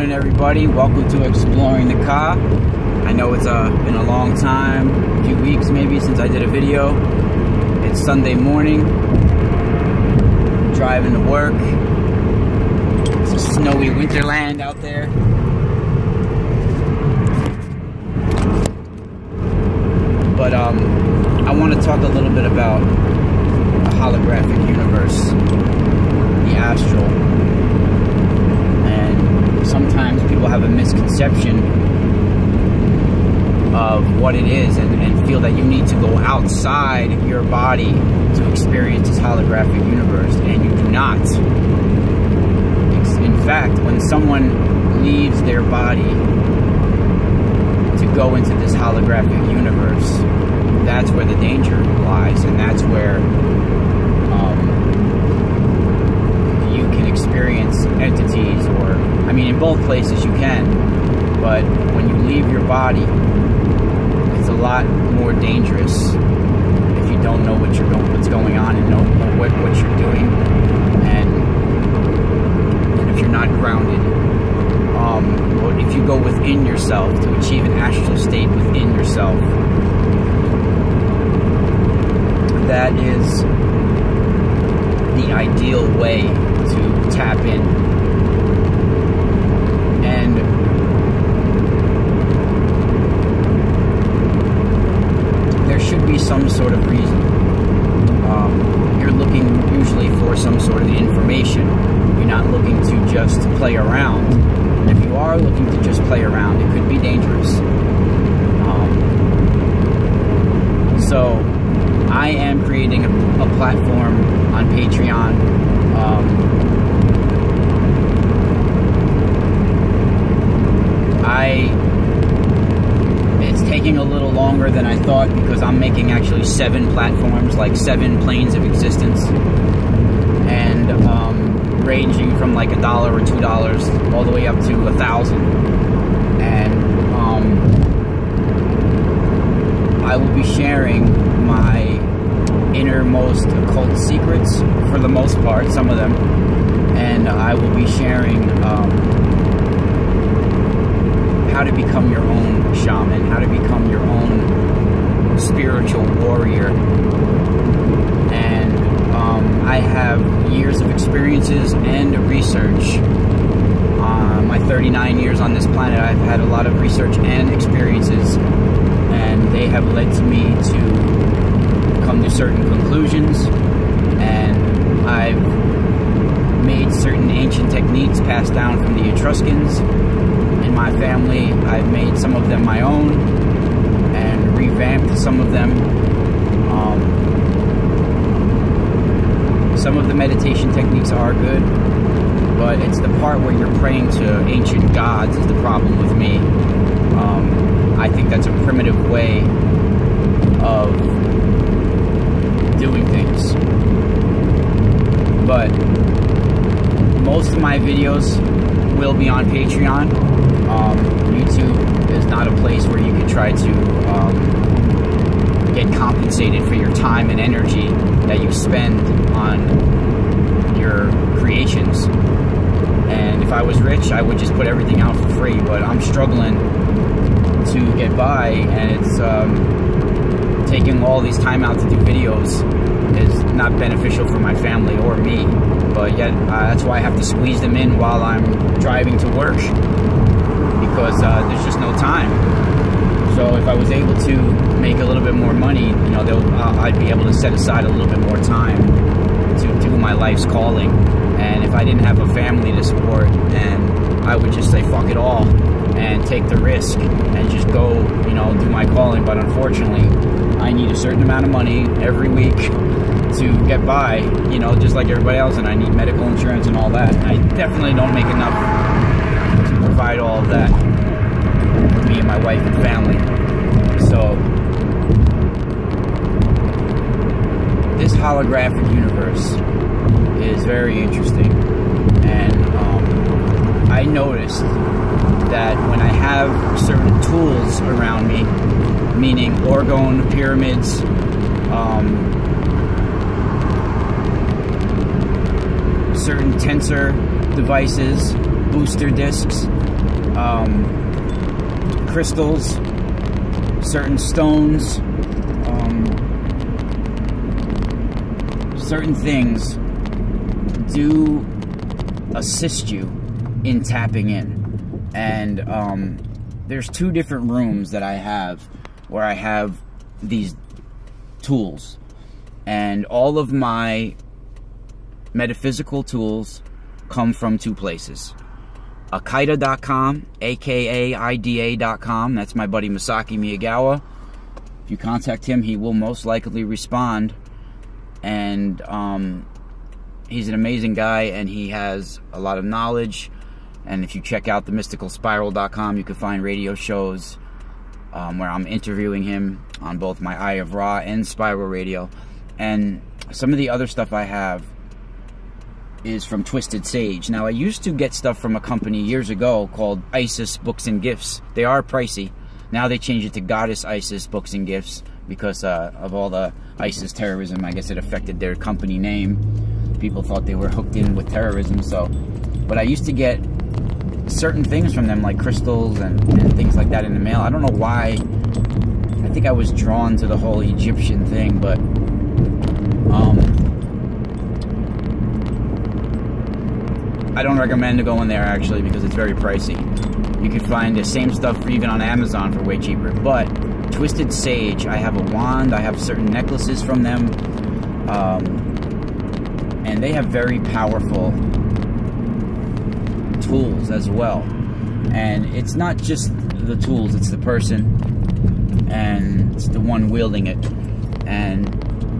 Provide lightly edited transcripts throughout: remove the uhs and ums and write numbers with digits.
morning, everybody. Welcome to Exploring the Car. I know it's been a long time, a few weeks maybe, since I did a video. It's Sunday morning, driving to work. It's a snowy winterland out there. But I want to talk a little bit about the holographic universe, the astral. And sometimes people have a misconception of what it is and feel that you need to go outside your body to experience this holographic universe, and you do not. In fact, when someone leaves their body to go into this holographic universe, that's where the danger lies, and that's where you can experience entities, or, I mean, in both places you can, but when you leave your body, it's a lot more dangerous if you don't know what's going on and know what you're doing, and if you're not grounded. Or if you go within yourself to achieve an astral state within yourself, that is the ideal way to tap in. And there should be some sort of reason. You're looking usually for some sort of information. You're not looking to just play around. And if you are looking to just play around, it could be dangerous. So I am creating a platform on Patreon. It's taking a little longer than I thought, because I'm making actually 7 platforms, like 7 planes of existence, and ranging from like $1 or $2 all the way up to $1,000. And I will be sharing my innermost occult secrets, for the most part, some of them, and I will be sharing how to become your own shaman, how to become your own spiritual warrior. And I have years of experiences and research. My 39 years on this planet, I've had a lot of research and experiences, and they have led to me to come to certain conclusions, and I've made certain ancient techniques passed down from the Etruscans in my family. I've made some of them my own and revamped some of them. Some of the meditation techniques are good, but it's the part where you're praying to ancient gods is the problem with me. I think that's a primitive way of doing things. But most of my videos will be on Patreon. YouTube is not a place where you can try to get compensated for your time and energy that you spend on your creations. And if I was rich, I would just put everything out for free, but I'm struggling to get by, and it's taking all these time out to do videos is not beneficial for my family or me, but yet that's why I have to squeeze them in while I'm driving to work, because there's just no time. So if I was able to make a little bit more money, you know, I'd be able to set aside a little bit more time to do my life's calling. And if I didn't have a family to support, and I would just say fuck it all and take the risk and just go, you know, do my calling. But unfortunately, I need a certain amount of money every week to get by, you know, just like everybody else, and I need medical insurance and all that. I definitely don't make enough to provide all of that for me and my wife and family. So this holographic universe is very interesting, and I noticed that when I have certain tools around me, meaning Orgone pyramids, certain tensor devices, booster discs, crystals, certain stones, certain things do assist you in tapping in. And there's 2 different rooms that I have where I have these tools, and all of my metaphysical tools come from 2 places. Akaida.com, AKAIDA.com. That's my buddy Masaki Miyagawa. If you contact him, he will most likely respond. And he's an amazing guy, and he has a lot of knowledge. And if you check out themysticalspiral.com, you can find radio shows where I'm interviewing him on both my Eye of Ra and Spiral Radio. And some of the other stuff I have is from Twisted Sage. Now, I used to get stuff from a company years ago called Isis Books and Gifts. They are pricey. Now they changed it to Goddess Isis Books and Gifts because of all the ISIS terrorism. I guess it affected their company name. People thought they were hooked in with terrorism. So, but I used to get certain things from them, like crystals and things like that in the mail. I don't know why. I think I was drawn to the whole Egyptian thing, but I don't recommend going there, actually, because it's very pricey. You can find the same stuff even on Amazon for way cheaper. But Twisted Sage, I have a wand, I have certain necklaces from them, and they have very powerful tools as well. And it's not just the tools, it's the person, and it's the one wielding it. And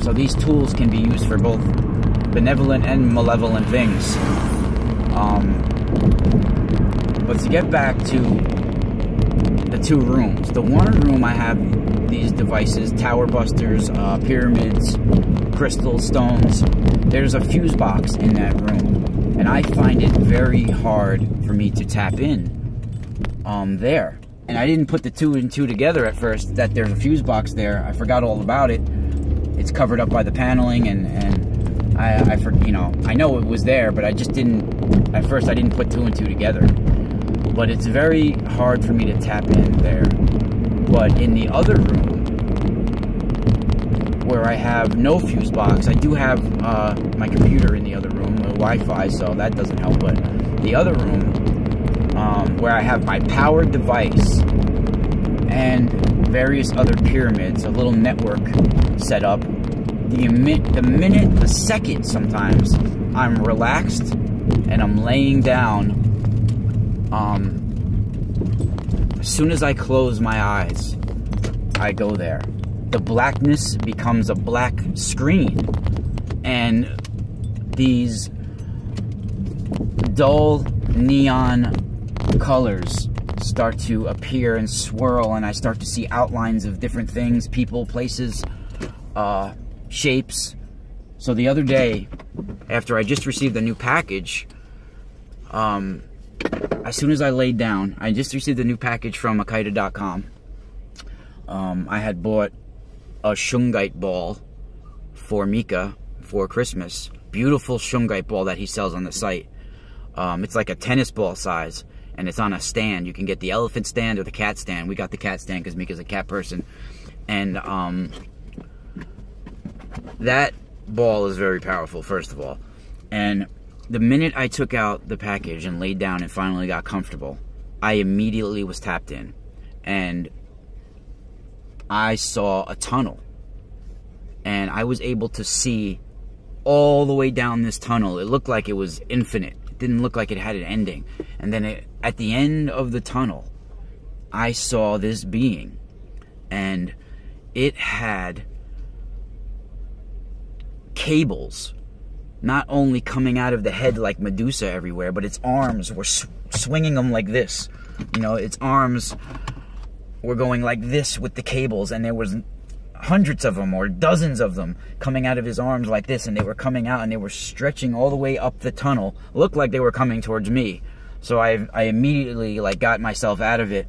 so these tools can be used for both benevolent and malevolent things. But to get back to the 2 rooms, the one room I have these devices, tower busters, pyramids, crystal stones. There's a fuse box in that room, and I find it very hard for me to tap in there. And I didn't put the 2 and 2 together at first, that there's a fuse box there. I forgot all about it. It's covered up by the paneling, and I know it was there, but I just didn't, at first I didn't put 2 and 2 together. But it's very hard for me to tap in there. But in the other room, where I have no fuse box, I do have my computer in the other room, Wi-Fi, so that doesn't help. But the other room, where I have my power device and various other pyramids, a little network set up, the second sometimes I'm relaxed and I'm laying down, as soon as I close my eyes, I go there. The blackness becomes a black screen, and these dull neon colors start to appear and swirl, and I start to see outlines of different things, people, places, shapes. So the other day, after I just received a new package, as soon as I laid down, I just received a new package from Akaida.com. I had bought a shungite ball for Mika for Christmas. Beautiful shungite ball that he sells on the site. It's like a tennis ball size, and it's on a stand. You can get the elephant stand or the cat stand. We got the cat stand because Mika's a cat person. And that ball is very powerful, first of all. And the minute I took out the package and laid down and finally got comfortable, I immediately was tapped in. And I saw a tunnel. And I was able to see all the way down this tunnel. It looked like it was infinite. It didn't look like it had an ending. And then at the end of the tunnel, I saw this being. And it had cables, not only coming out of the head like Medusa everywhere, but its arms were swinging them like this. You know, its arms were going like this with the cables, and there was hundreds of them or dozens of them coming out of his arms like this, and they were coming out and they were stretching all the way up the tunnel. Looked like they were coming towards me. So I immediately like got myself out of it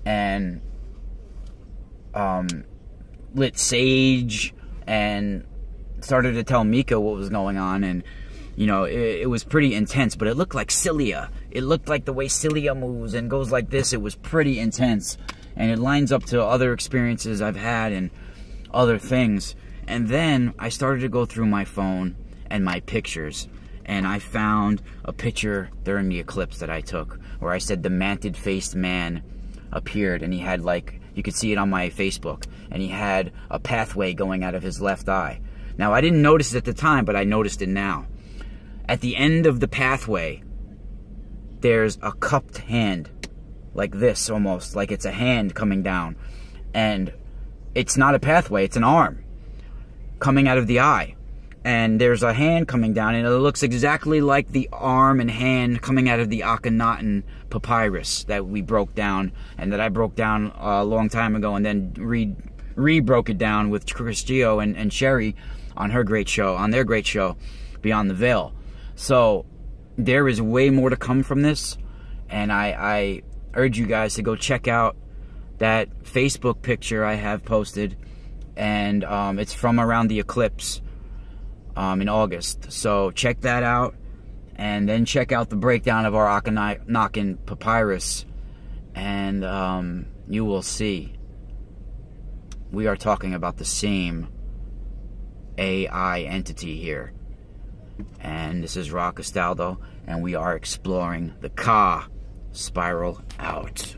and lit sage and started to tell Mika what was going on. And you know, it was pretty intense, but it looked like cilia. It looked like the way cilia moves and goes like this. It was pretty intense, and it lines up to other experiences I've had and other things. And then I started to go through my phone and my pictures, and I found a picture during the eclipse that I took where I said the manted-faced man appeared, and he had, like, you could see it on my Facebook, and he had a pathway going out of his left eye. Now, I didn't notice it at the time, but I noticed it now. At the end of the pathway, there's a cupped hand, like this almost, like it's a hand coming down. And it's not a pathway, it's an arm coming out of the eye. And there's a hand coming down, and it looks exactly like the arm and hand coming out of the Akhenaten papyrus that we broke down, and that I broke down a long time ago, and then re-broke it down with Chris Gio and Sherry on their great show, Beyond the Veil. So there is way more to come from this, and I urge you guys to go check out that Facebook picture I have posted, and it's from around the eclipse in August. So check that out, and then check out the breakdown of our Akhenaten papyrus, and you will see we are talking about the same AI entity here. And this is Ra Castaldo, and we are exploring the Ka spiral out.